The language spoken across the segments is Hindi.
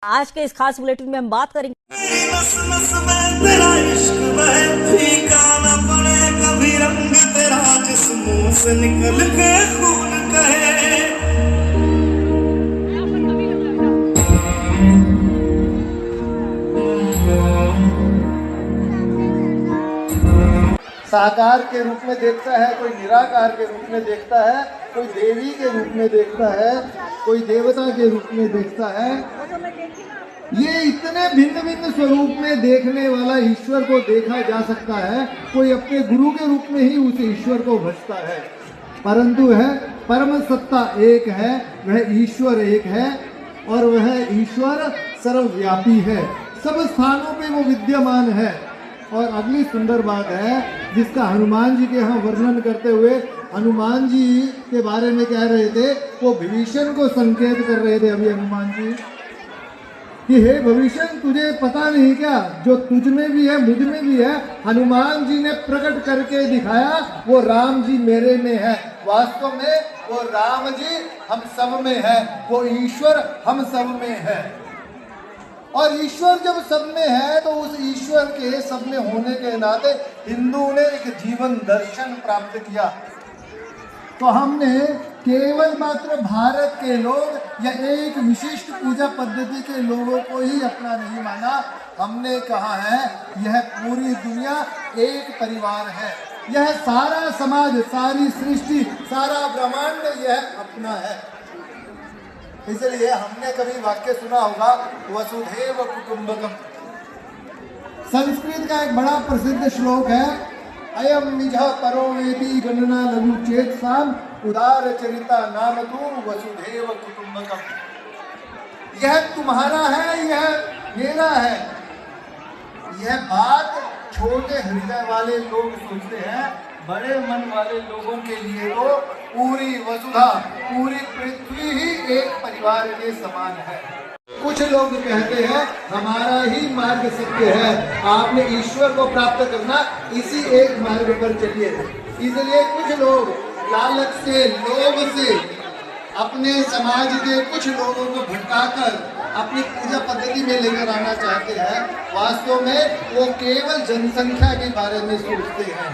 आज के इस खास बुलेटिन में हम बात करेंगे नस नस में तेरा इश्क बहे, फीका न पड़े कभी रंग तेरा, जिस मुंह से निकल के खून कहे। साकार के रूप में देखता है, कोई निराकार के रूप में देखता है, कोई देवी के रूप में देखता है, कोई देवता के रूप में देखता है। ये इतने भिन्न भिन्न स्वरूप में देखने वाला ईश्वर को देखा जा सकता है। कोई अपने गुरु के रूप में ही उस ईश्वर को भजता है, परंतु है परम सत्ता एक है, वह ईश्वर एक है और वह ईश्वर सर्वव्यापी है, सब स्थानों पे वो विद्यमान है। और अगली सुंदर बात है जिसका हनुमान जी के यहाँ वर्णन करते हुए हनुमान जी के बारे में कह रहे थे, वो विभीषण को संकेत कर रहे थे अभी हनुमान जी कि हे विभीषण, तुझे पता नहीं क्या, जो तुझ में भी है मुझ में भी है, हनुमान जी ने प्रकट करके दिखाया, वो राम जी मेरे में है। वास्तव में वो राम जी हम सब में है, वो ईश्वर हम सब में है। और ईश्वर जब सब में है तो उस ईश्वर के सब में होने के नाते हिंदू ने एक जीवन दर्शन प्राप्त किया। तो हमने केवल मात्र भारत के लोग या एक विशिष्ट पूजा पद्धति के लोगों को ही अपना नहीं माना, हमने कहा है यह पूरी दुनिया एक परिवार है, यह सारा समाज, सारी सृष्टि, सारा ब्रह्मांड यह अपना है। इसलिए हमने कभी वाक्य सुना होगा वसुधैव कुटुंबकम। संस्कृत का एक बड़ा प्रसिद्ध श्लोक है, अयम निज परो वेदी गणना लघु चेत साम उदार चरिता नाम तू वसुधैव कुटुंबकम। यह तुम्हारा है, यह मेरा है। यह बात छोटे हृदय वाले लोग सोचते हैं, बड़े मन वाले लोगों के लिए तो पूरी वसुधा, पूरी पृथ्वी ही एक परिवार के समान है। कुछ लोग कहते हैं हमारा ही मार्ग सत्य है, आपने ईश्वर को प्राप्त करना इसी एक मार्ग पर चलिए। इसलिए कुछ लोग लालच से, लोभ से अपने समाज के कुछ लोगों को भटकाकर अपनी पूजा पद्धति में लेकर आना चाहते हैं। वास्तव में वो केवल जनसंख्या के बारे में सोचते हैं,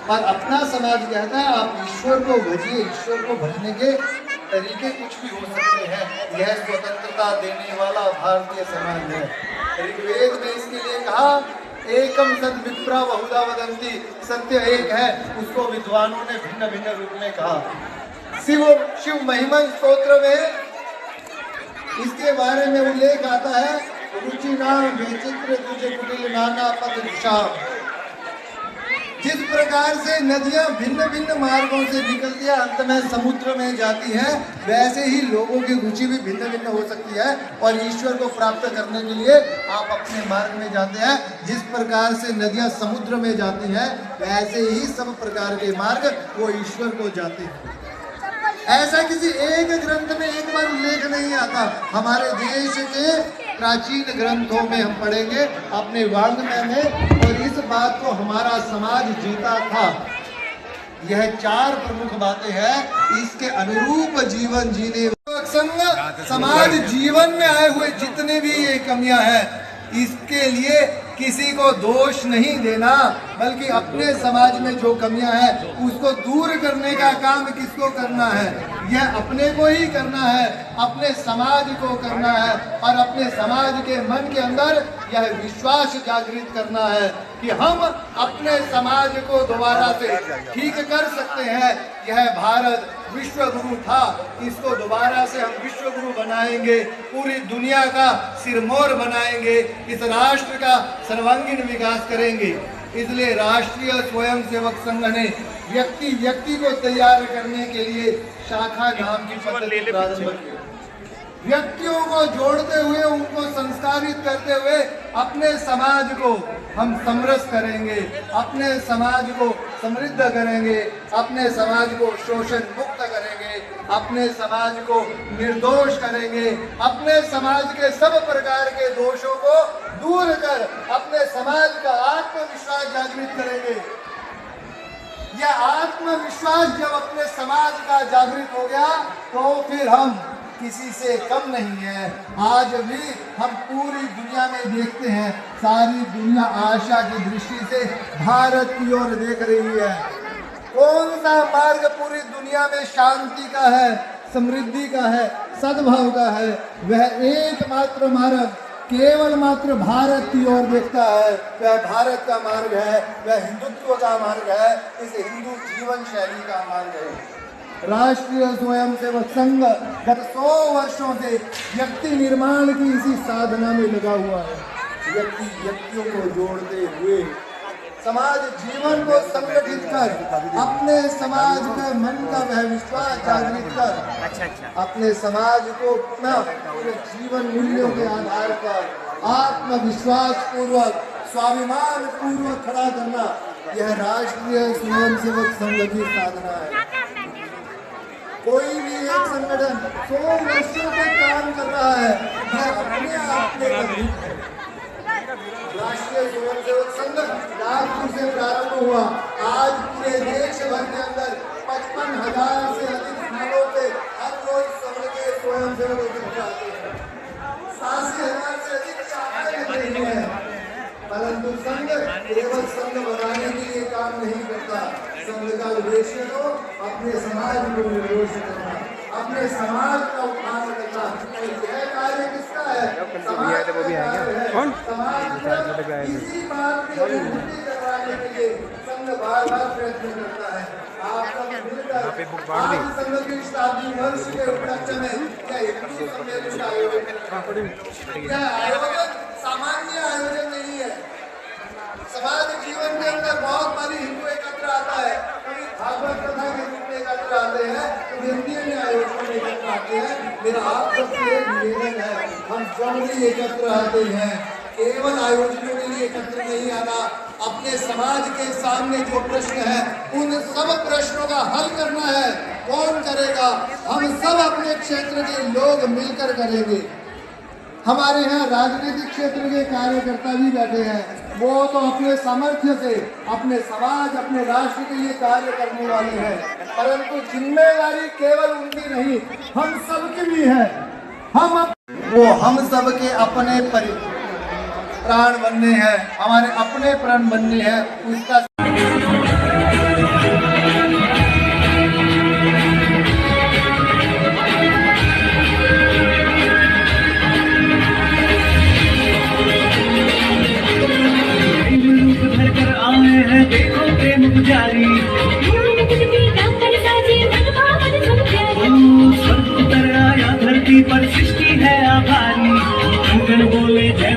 पर अपना समाज कहता है आप ईश्वर को भजिए। ईश्वर को भजने के तरीके कुछ भी हो सकते हैं। यह स्वतंत्रता देने वाला भारतीय समाज है। ऋग्वेद में इसके लिए कहा एकम सद विप्रा बहुधा वदंती, सत्य एक है, उसको विद्वानों ने भिन्न भिन्न रूप में कहा। शिव महिमा स्तोत्र में इसके बारे में उल्लेख आता है, रुचि नाम विचित्र तुझे कुटिल नाना पद दिशा। जिस प्रकार से नदियां भिन्न भिन्न मार्गों से निकलती है, अंत में समुद्र में जाती हैं, वैसे ही लोगों की रुचि भी भिन्न भिन्न हो सकती है। और ईश्वर को प्राप्त करने के लिए आप अपने मार्ग में जाते हैं। जिस प्रकार से नदियां समुद्र में जाती हैं, वैसे ही सब प्रकार के मार्ग वो ईश्वर को जाते हैं। ऐसा किसी एक ग्रंथ में एक बार उल्लेख नहीं आता। हमारे देश के प्राचीन ग्रंथों में हम पढ़ेंगे, अपने वाङ्मय में, और इस बात को हमारा समाज जीता था। यह चार प्रमुख बातें हैं, इसके अनुरूप जीवन जीने संग समाज जीवन में आए हुए जितने भी ये कमियां हैं, इसके लिए किसी को दोष नहीं देना, बल्कि अपने समाज में जो कमियां हैं उसको दूर करने का काम किसको करना है? यह अपने को ही करना है, अपने समाज को करना है। और अपने समाज के मन के अंदर यह विश्वास जागृत करना है कि हम अपने समाज को दोबारा से ठीक कर सकते हैं। यह भारत विश्व गुरु था, इसको दोबारा से हम विश्व गुरु बनाएंगे, पूरी दुनिया का सिरमौर बनाएंगे, इस राष्ट्र का सर्वांगीण विकास करेंगे। इसलिए राष्ट्रीय स्वयंसेवक संघ ने व्यक्ति को तैयार करने के लिए शाखा नाम की पद्धति प्रारंभ की। व्यक्तियों को जोड़ते हुए, उनको संस्कारित करते हुए अपने समाज को हम समरस करेंगे, अपने समाज को समृद्ध करेंगे, अपने समाज को शोषण मुक्त करेंगे, अपने समाज को निर्दोष करेंगे, अपने समाज के सब प्रकार के दोषों को दूर कर अपने समाज का आत्मविश्वास जागृत करेंगे। यह आत्मविश्वास जब अपने समाज का जागृत हो गया तो फिर हम किसी से कम नहीं है। आज भी हम पूरी दुनिया में देखते हैं, सारी दुनिया आशा की दृष्टि से भारत की ओर देख रही है। कौन सा मार्ग पूरी दुनिया में शांति का है, समृद्धि का है, सद्भाव का है? वह एकमात्र मार्ग केवल मात्र भारत की ओर देखता है। वह भारत का मार्ग है, वह हिंदुत्व का मार्ग है, इस हिंदू जीवन शैली का मार्ग है। राष्ट्रीय स्वयंसेवक संघ गत 100 वर्षों से व्यक्ति निर्माण की इसी साधना में लगा हुआ है। व्यक्तियों को जोड़ते हुए समाज जीवन को संगठित कर, अपने समाज का मन का वह विश्वास जागृत कर, अपने समाज को अपना पूरे जीवन मूल्यों के आधार पर आत्मविश्वास पूर्वक, स्वाभिमान पूर्वक खड़ा करना, यह राष्ट्रीय स्वयंसेवक संघ की साधना है। कोई भी एक संगठन 100 वर्षों से काम कर रहा है, यह अपने आप में अद्भुत है। राष्ट्रीय स्वयंसेवक संघ नागपुर से प्रारंभ हुआ, आज पूरे देश भर के अंदर 55,000 से अधिक स्थानों पे हर रोज संघ के स्वयंसेवक एकत्र आते हैं। 87,000 से अधिक शाखाएं लग रही हैं, परंतु संघ केवल संघ बनाने के लिए काम नहीं करता। संघ का उद्देश्य तो अपने समाज को निर्दोष करना, अपने समाज का उत्थान करना। यह कार्य किसका है? समाज का कार्य है। समाज को इसी बात की अनुभूति करवाने के लिए संघ बार-बार प्रयत्न करता है। आप सब मिलकर आज संघ की शताब्दी वर्ष के उपलक्ष्य में हिंदू सम्मेलन का आयोजन। यह आयोजन सामान्य आयोजन नहीं है। समाज जीवन के अंदर बहुत बारी हिंदू एकत्र आता है, कभी भागवत कथा के रूप में एकत्र आते हैं, तो हिंदी में आयोजन में एकत्र आते हैं। मेरा आप सबसे एक निवेदन है, हम जब भी एकत्र आते हैं केवल आयोजनों के लिए एकत्र नहीं आना, अपने समाज के सामने जो प्रश्न है उन सब प्रश्नों का हल करना है। कौन करेगा? हम सब अपने क्षेत्र के लोग मिलकर करेंगे। हमारे यहाँ राजनीतिक क्षेत्र के कार्यकर्ता भी बैठे हैं, वो तो अपने सामर्थ्य से अपने समाज, अपने राष्ट्र के लिए कार्य करने वाले हैं, परंतु जिम्मेदारी केवल उनकी नहीं, हम सबकी भी है। हम सब के अपने प्राण बनने हैं, हमारे अपने प्राण बनने हैं। उसका देखो प्रेम पुजारी, स्वर्ग उतर आया धरती पर, सृष्टि है आभारी। कंकण बोले जय